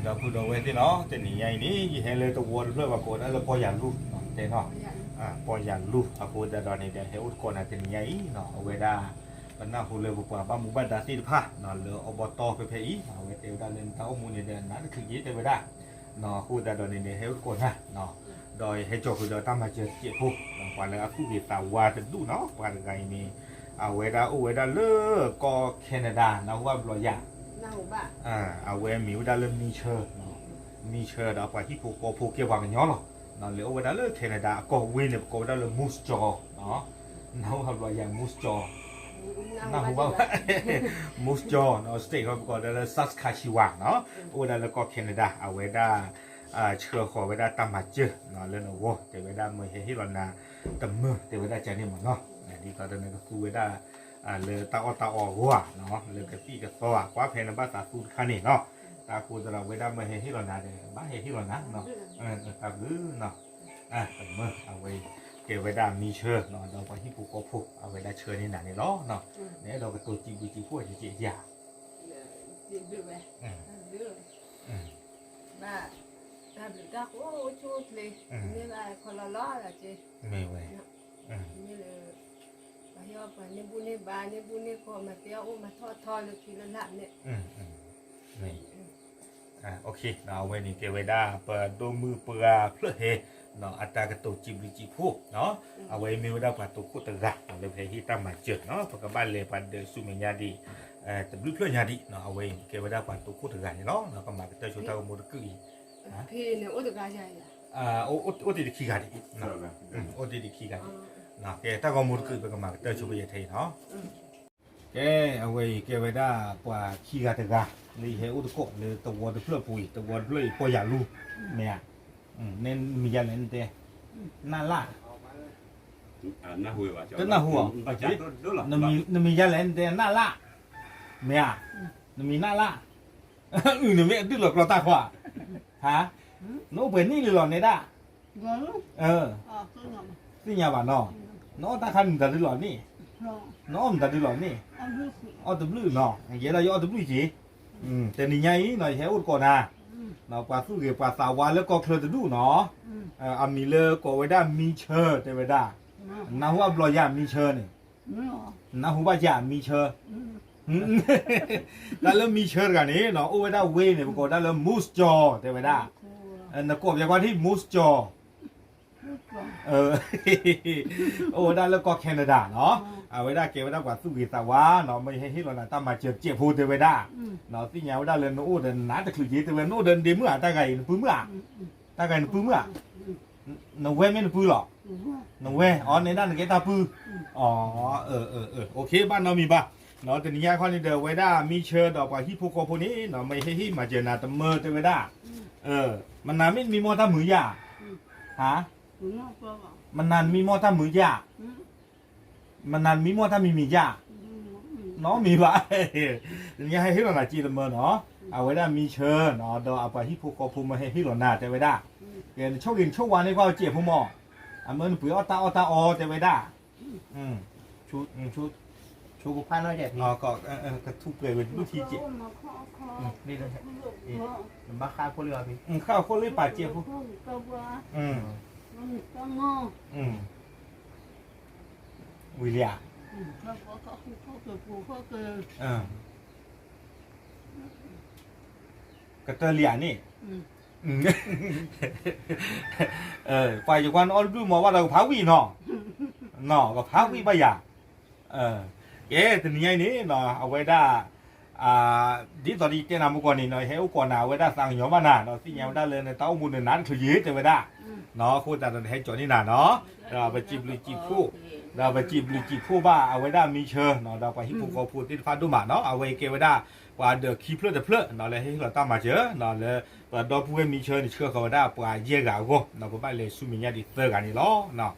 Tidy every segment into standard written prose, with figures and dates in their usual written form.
เราพูดเอาไว้ที่เนาะแต่นี่ไงนี่เห็นเลยตัววัวเพื่อว่าโกนแล้วพออยากรู้เนาะแต่เนาะพออยากรู้อากูจะตอนนี้เดี๋ยวเฮอุดโกนแต่นี่ไงเนาะเอาไว้ได้บรรณาหูเลยบุปผาบ้ามุบันดาสิผ้าเนาะเลยอบตไปเพย์เอาไว้เตียวได้เล่นเต้ามูนี่เดินนั้นคือยี่เตียวได้เนาะกูจะตอนนี้เดี๋ยวเฮอุดโกนนะเนาะโดยให้โจคือโดยตั้งมาเจอเจี๊ยบผู้กว่าแล้วกูบีตาวาจะดูเนาะกว่าไงนี่เอาไว้ได้เลิกก็แคนาดานะว่าบลอยากเอาไว้มิวได้เริ่มมีเชิญมีเชิญเอาไปที่ภูเก็ตเกี่ยวกับย้อนหรอนั่นเลยเอาไว้ได้เลิกแคนาดาก็วินเนี่ยก็ได้เริ่มมูสจอเนาะน้องเขาบอกอย่างมูสจอน้องเขาบอกมูสจอเนาะสเต็กเขาบอกได้เลยซัสคาชิวะเนาะเอาไว้ได้แล้วก็แคนาดาเอาไว้ได้เชื่อขอไว้ได้ตามมาเจอเนาะเรื่องโอ้แต่ไว้ได้เมื่อเห็นที่เรานาแต่เมื่อแต่ไว้ได้ใจนี่มันเนาะดีก็ตอนนี้ก็คือไว้ได้เลยตาอหัวเนาะเลยกระปี้กระซ้อกว่าเพนบ้าตาคูคันนี่เนาะตาคูจะเราไว้ได้เมื่อเห็นที่เรานาเดี๋ยวบ้าเห็นที่เรานาเนาะตาบื้อเนาะแต่เมื่อเอาไว้เก็บไว้ได้มีเชิญเนาะเราไปที่ภูก็พูเอาไว้ได้เชิญนี่หนานี่ล้อเนาะเนี่ยเราก็ตัวจีพวกจียาบ้าถ้าดูดักโอ้ชุดเลยนี่อะไรคนละล้อละเจ๊ไม่เว้ยนี่เลยไปย่อไปนี่บุนี่บานี่บุนี่ก็มาเตี้ยโอ้มาทอดเลยทีละหลับเนี่ยนี่โอเคเราไว้นี่เก็บไว้ได้เปิดตัวมือเปลือเพื่อเฮเนาะอัตรากระตุกจิบลิจิพูเนาะเอาไว้มีไว้ได้ปะตุกุตระเลยเพที่ตั้งมาเจอเนาะปกบ้านเลยปันเดสุเมียดีแต่บลูเพื่อนยาดีเนาะเอาไว้เก็บไว้ได้ปะตุกุตระเนาะแล้วก็มาเตะชุดตาโมดกุยพี่เนี่ยโอ้ตกาใจอ่ะโอติดิคีกาดิเนาะโอติดิคีกาดิเนาะแกตาโมดกุยเป็นก็มาเตะชุดไปเทเนาะแกเอาไว้เก็บไว้ได้ปะคีกาตระนี่เฮอุตโกเลยตัวเพื่อปุยตัวเพื่อพออยากรู้เมียเน้นมีอะไรนั่นเต้น่าล่าน่าหัวว่ะน่าหัวนั่นมีอะไรนั่นเต้น่าล่าเมียนั่นมีน่าล่านั่นมีดื้อหลอกเราตาขวาฮะโน้เป็นนี่หรือหลอกเนี่ยด้าสิ่งอย่างบ้านน้องน้องตาคันแต่ดื้อหลอกนี่น้องแต่ดื้อหลอกนี่อ๋อตบลื้อน้องอย่างเงี้ยเราย่อตบลื้อจีแต่นี่ไงหน่อยแถวอุดก่อนนะเนาะปลาสู้เกี่ยวปลาสาวาแล้วก็เคยจะดูเนาะอามีเลก็ไว้ได้มีเชิญแต่ไว้ได้น้าหัวบลอยามีเชิญนี่น้าหัวบ้าจ่ามีเชิญแล้วเริ่มมีเชิญกันนี่เนาะโอ้ไว้ได้เวเนี่ยปรากฏได้เริ่มมูสจอแต่ไว้ได้นักกบอย่างว่าที่มูสจอโอ้ได้แล้วก็แคนาดาเนาะเอาไว้ได้เก็บไว้ได้กว่าสู้กีตาวาเนาะไม่ให้ที่เราตั้งมาเจ็บพูดแต่ไว้ได้เนาะที่ยาวได้เลยโอ้เดินน้าตะคลุยแต่เว้นโอ้เดินดีเมื่อตาไก่ปื้มเมื่อตาไก่ปื้มเมื่อน้องเว้ไม่ปื้หรอกน้องเว้อ๋อในด้านเกตาปื้อ๋อโอเคบ้านเรามีป่ะเนาะแต่นี่ยาข้อนี้เดินไว้ได้มีเชิญดอกกว่าที่พวกพวกนี้เนาะไม่ให้ที่มาเจอหน้าตะเมื่อแต่ไว้ได้มันน้ำไม่มีมอท่ามือยาฮะมันนานมีมอท่ามือยามันนานมีมอท่ามียาเนาะมีป่ะอย่างเงี้ยให้ที่เราหน้าจีนเมื่อเนาะเอาไว้ได้มีเชิญเนาะเดี๋ยวเอาไปที่พวกพวกมาให้ที่เราหน้าแต่ไว้ได้เดี๋ยวโชคดีโชควันนี้ก็เจ็บหัวหม้อเมื่อเปลือกตาแต่ไว้ได้ชุดผ้าน้อยใหญ่พี่ก็กระทุกเลยเป็นวิธีเจ็บนี่เลยมันบ้าข้าวคนเรือพี่ข้าวคนเรือป่าเจ็บผู้วิเลียกระเตเลียนี่ไปจากวันออดูมาว่าเราพาวีเนาะก็พาวีไปอย่างแต่นี่ไงนี่เนาะเอาไว้ได้ดีตอนนี้เจ้านามุกนี่เนาะให้อุกรนาไว้ได้สั่งยอมมานาเนาะสิ่งยังได้เลยในเต้ามูลนั้นคือยืดจะไว้ได้เนาะคุณแต่ตอนให้จอนี่นาเนาะเราไปจีบหรือจีบผู้เราไปจีบหรือจีบผู้บ้าเอาไว้ได้มีเชิญเนาะเราไปฮิปโปโกพูดที่ฟ้าดูมาเนาะเอาไว้เก็บไว้ได้ว่าเดือดขี้เพลิดเนาะเลยให้เราตั้งมาเจอเนาะเลยว่าดอกผู้มีเชิญเชื่อเขาได้ปลาเยี่ยกเอาเนาะผมไปเลยสุมิญญาดิเตอร์กันนี่ล้อเนาะ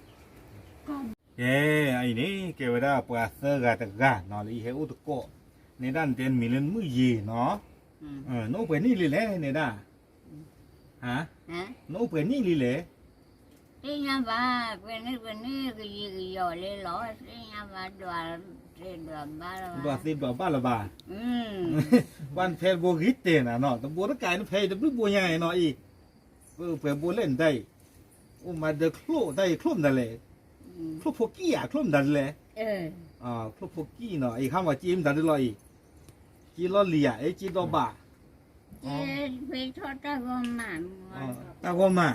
ไอ้นี่เก็บไว้ได้ปลาเตอร์กันตะกันเนาะเลยให้อุตโกในด้านเต็นมีเล่นมือยีเนาะโน้เป็นนี่เลยแหละในด้านฮะโน้เป็นนี่เลยแหละที่ยาบ้าเป็นนี่ก็ยี่ก็ย่อเลยหรอที่ยาบ้าดวาเส้นดวาบ้าละดวาเส้นดวาบ้าละบ้า วันเพลโบกิเตน่ะเนาะตะบัวตะกายนี่เพลตะบึบัวใหญ่เนาะอีเปบัวเล่นได้โอ้มาเดคลุได้คลุมนั่นแหละคลุพวกกี้อ่ะคลุมนั่นแหละคลุพวกกี้เนาะอีคำว่าจีมดันได้เลยจีล้อเลียจีดอบา ไปทอดตะกอนมา ตาก็มา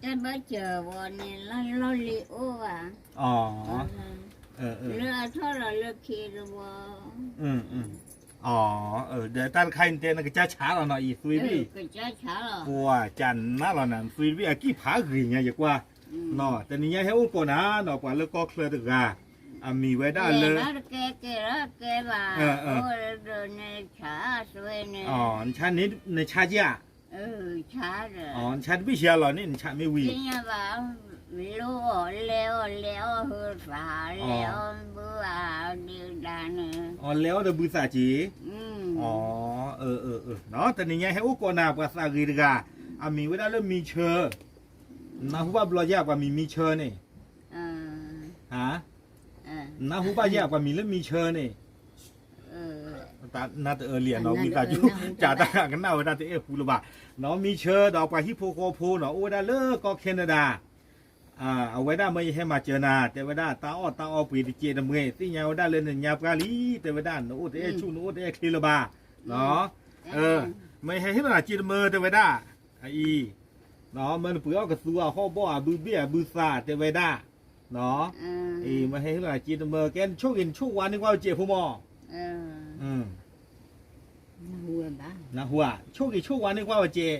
จะไปเจอวันนี้เราเลี้ยวอ่ะ อ๋อเรือทอดเราเลือกขี่หรือว่าอ๋อเดี๋ยวตั้งใครเต้นก็จะช้าแล้วเนาะอีซุยบี้ ก็จะช้าหรอ กัวจันน่าแล้วนั่นซุยบี้กี่ผาหึงเนี่ยกว่าเนาะแต่นี่ยังให้อุปนะเนาะกว่าแล้วก็เคลื่อนตึกอ่ะมีไว้ได้เลยแกว่าโอ้เดินในช้าสวยเนี่ยอ๋อชั้นนี้ในชาจ้าช้าเลยอ๋อชั้นไม่เชียร์หรอนี่ชั้นไม่วีจริงอ่ะว่ารู้แล้วหือฝาแล้วเบื่อเดือดานี่อ๋อแล้วเดบุษาจีอ๋อเนาะแต่นี่ยังให้อุปนะภาษากีกามีไว้ได้แล้วมีเชอร์นะฮู้ว่าบลอยากว่ามีเชอร์นี่ฮะนะฮู้ว่ายากว่ามีแล้วมีเชอร์นี่ตาน่าจะเรียนเนาะมีตาจุจ่าตากันเนาน่าจะฮู้หรือเปล่าเนาะมีเชอร์ดอกไปฮิปโปโคโพเนาะโอ้ได้เลิกก็แคนาดาเอาไว้ได้ไม่ให้มาเจอนาแต่ไว้ได้ตาอ้อปีดิเจดมเงยที่ยาวได้เลยเนี่ยยาปกาลีแต่ไว้ได้โอ้แต่ชูโอ้แต่คลีลบาเนาะไม่ให้ให้มาจีดมือแต่ไว้ได้เนาะมันเปลือกกระสัวข้อบ่อบือเบี้ยบือซาแต่ไว้ได้เนาะมาให้มาจีดมือแกนช่วงเย็นช่วงวันนึกว่าเจ็บหัวหมอนะหัวช่วงกี่ช่วงวันนึกว่าเจ็บ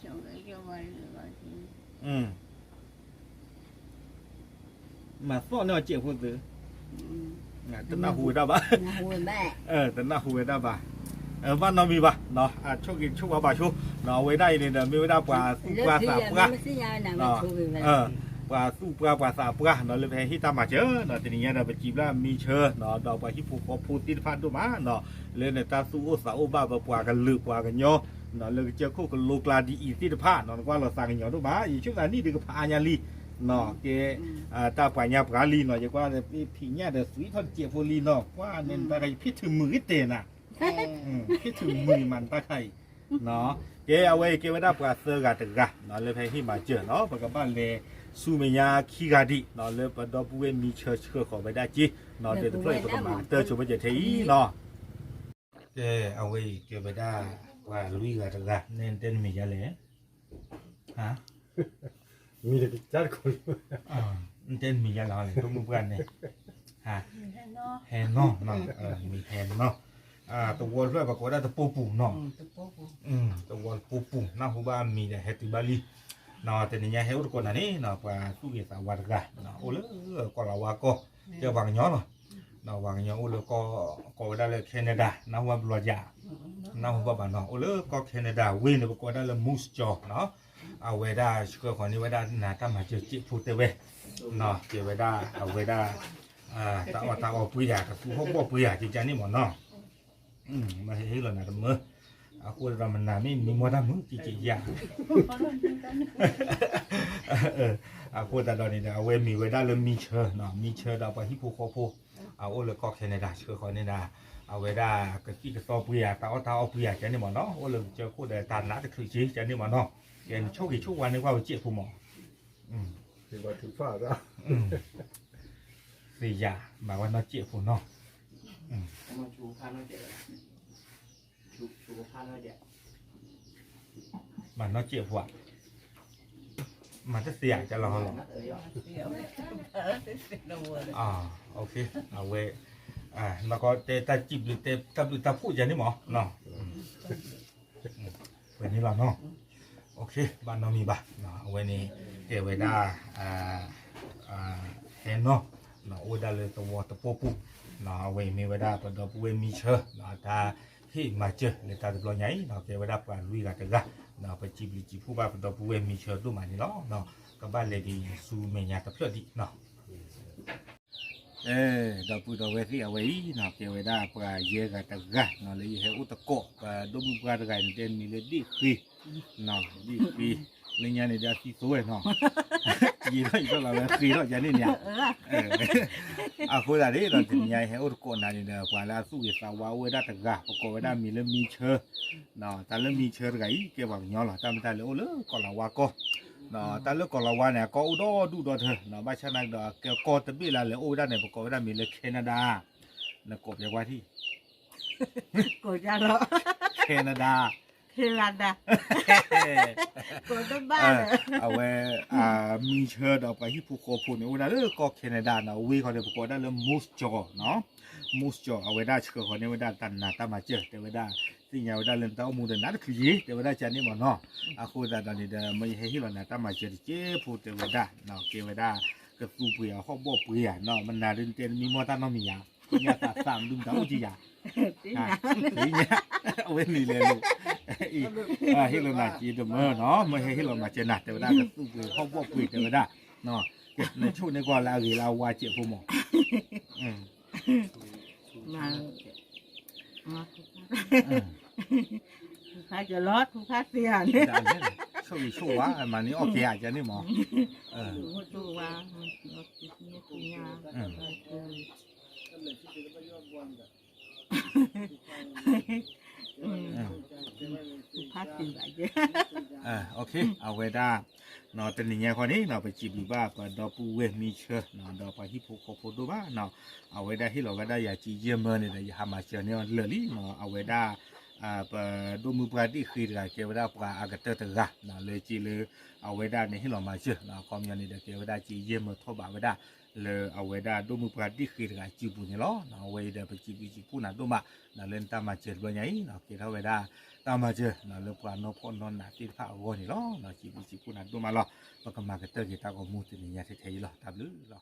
ช่วงวันนึกว่าเจ็บมาซ้อนเนี่ยเจ็บหัวตื้อแต่หน้าหูได้ปะแต่หน้าหูได้ปะบ้านเรามีปะเนาะช่วงกินช่วงว่าบ่าช่วงเนาะไว้ได้เนี่ยไม่ไว้ได้ปลาสู้ปลาสาปลาปลาสู้ปลาสาปลาเนาะเลยแพ้ที่ตามมาเจอเนาะทีนี้เราไปจีบแล้วมีเชิญเนาะดอกไปที่ผูกผูติดพันตัวมาเนาะเลยเนี่ยตาสู้สาวบ้าปลากันลือปลากันย่อเนาะเลยเจอคู่กับโลกลาดีอีติดพันเนาะว่าเราสั่งย่อตัวมาอีช่วงนี้ดึกพาญาลีเนาะเกตาปัญญาปลาลีเนาะจะว่าพี่เนี่ยเดี๋ยวสุยทอดเจียโพลีเนาะว่าเน้นตาไก่พิษถึงมือเตน่ะพิษถึงมือมันตาไก่เนาะเกเอาไว้เกไว้ได้ปลาเสือกาตึกะเนาะเลยไปที่มาเจอเนาะปกบ้านเลยสูเมียขี้กาดิเนาะเลยปดอบุเวมีเชื่อขอไปได้จีเนาะเดี๋ยวตัวปกมาเตอร์ชูไปเจอที่เนาะเกเอาไว้เกไปได้ว่าลุยกาตึกะเน้นเต้นมีอะไรฮะมีแต่จัดคนเต้นมีอะไรเลยต้องรู้กันเนี่ยฮะแฮนเนาะมีแฮนเนาะตัววอลด้วยปรากฏได้ตัวปูเนาะตัววอลปูน่าหัวบ้านมีแต่เฮติบาลีเนาะแต่เนี่ยเฮอุตคนนั้นนี่เนาะปลาสุกิสาวาร์กะเนาะโอ้เลยก็เราว่าก็เจ้าบางย้อนเนาะบางย้อนโอ้เลยก็ได้เลยแคนาดาน่าหัวบลอยาน่าหัวบ้านเนาะโอ้เลยก็แคนาดาเว้นปรากฏได้เลยมูสจอเนาะเอาไว้ได้ช่วยคนนี้ไว้ได้หน้าตามาเจอจิพูดเตเวเนาะเจอไว้ได้เอาไว้ได้ตาออกปุยยากับผู้พ่อปุยยาจริงๆนี่หมดเนาะมาให้เราหน้าตามือเอาคุยเรามันหน้าไม่มีมัวตามือจริงๆอย่างเอาคุยแต่ตอนนี้เอาไว้มีไว้ได้เลยมีเชิญเนาะมีเชิญเราไปที่ภูเขาภูเอาโอ้เลยก็แค่ในดาเชื่อคนในดาเอาไว้ได้กับที่กระสอบปุยยาตาเอาปุยยาจะนี่หมดเนาะโอ้เลยเจอคู่เดินตามน้าจะคือชี้จะนี่หมดเนาะเห็นโชคดีช่วงวันนึกว่าเจ็บผู้หมอถือว่าถือฟ้าแล้วสี่อย่างหมายว่าน้าเจ็บผู้เนาะมาชูพาน้าเจ็บชูพาน้าเจ็บมันน้าเจ็บผู้อ่ะมันจะเสียจะรอหรอโอเคเอาไว้แล้วก็ตาจิบหรือตาพูดอย่างนี้หมอเนาะเป็นนี้เราเนาะโอเคบ้านเรามีบ้านเนาะเอาไว้นี่เก็บไว้ได้เห็นเนาะโอ้ได้เลยตัวปูเนาะเอาไว้มีไว้ได้ปนดอกเวมีเชื่อเนาะถ้าที่มาเจอเลยตาตัวใหญ่เนาะเก็บไว้ได้ปลาลุยกันกันเนาะไปจีบจีผู้บ้านปนดอกเวมีเชื่อดูมันนี่เนาะก็บ้านเลยดีสูเมียตะเพียดีเนาะดอกปูดอกเวทีเอาไว้เนาะเก็บไว้ได้ปลาเยอะกันกันเนาะเลยให้อุตโกปลาดมปลาตะไคร้เด่นมีเลยดีคือเนาะดีคือ linh nhà này đã xí số nó gì đó là khi đó giờ này nhỉ cô là đấy là thì nhà hay ô cô này nè quả là su cái sao wow đã tất cả cô đã mi lên mi chơi nó ta lên mi chơi cái bằng nhỏ là ta lên ô lớn còn là hoa cô nó ta lên còn là hoa này có ô đó đủ đó thôi nó ba chân này đó cái cô tập bị là lên ô đã này cô đã mi lên Canada là cô về qua thì cô ra đó Canada Canada cô tới ba rồi mi chơi đó phải hiệp cô phụ nữ đã lên có Canada nó vi họ đều cô đã lên Moose Jaw nó Moose Jaw ở đây chơi họ này đã tận là ta mà chơi để đây thì nhà đã lên tao mua được nát cái gì để đây chơi này mà nó cô đã đây để mấy hay hiểu là ta mà chơi chơi phụ để đây nó kêu đây cái phụ bìa họ bỏ bìa nó mình là đến tiền mi mua ta nó mi à nhà ta sắm đúng đâu chứ à tí nhá bên này lên hiểu là chỉ được mơ nó mới hiểu là mà chơi nát để đây cái phụ bìa họ bỏ bìa để đây nó cái này chút này gọi là gì là hoa chuyện phụ mỏ mà phải cho lót không phát tiền số gì số quá mà nếu ok à chứ nếu mà số quá phát tiền vậy chứ okเอาไว้ได้เนาะแต่เนี่ยคนนี้เนาะไปจีบบ้าก็ดอปูเวมีเชอเนาะดอไปฮิปโปโคโคดูบ้าเนาะเอาไว้ได้ที่เราก็ได้อย่าจีเยี่ยมเมื่อเนี่ยอย่าหามาเชอเนี่ยเลลี่เนาะเอาไว้ได้ปดูมือปลาที่คืออะไรเกี่ยวกับปลาอากาศเตอร์กะเนาะเลยจีเลยเอาไว้ได้ในที่เรามาเชอเนาะความยันนี่เกี่ยวกับจีเยี่ยมเมื่อทบไว้ได้เลยเอาไว้ได้ดูมือปลาที่คืออะไรจีบุญเนี่ยล้อเนาะเอาไว้ได้ไปจีพูน่ะดูมาเนาะเล่นตามมาเชอแบบนี้เนาะเกี่ยวกับไว้ได้ตามมาเจอเนาะเรื่องการนพนนน่ะที่พระโอนี่ล้อเนาะจีพูน่ะดูมาล้อแล้วก็มาเตอร์กีตาร์ก็มูตินี่ยาเทๆล้อตามลือล้อ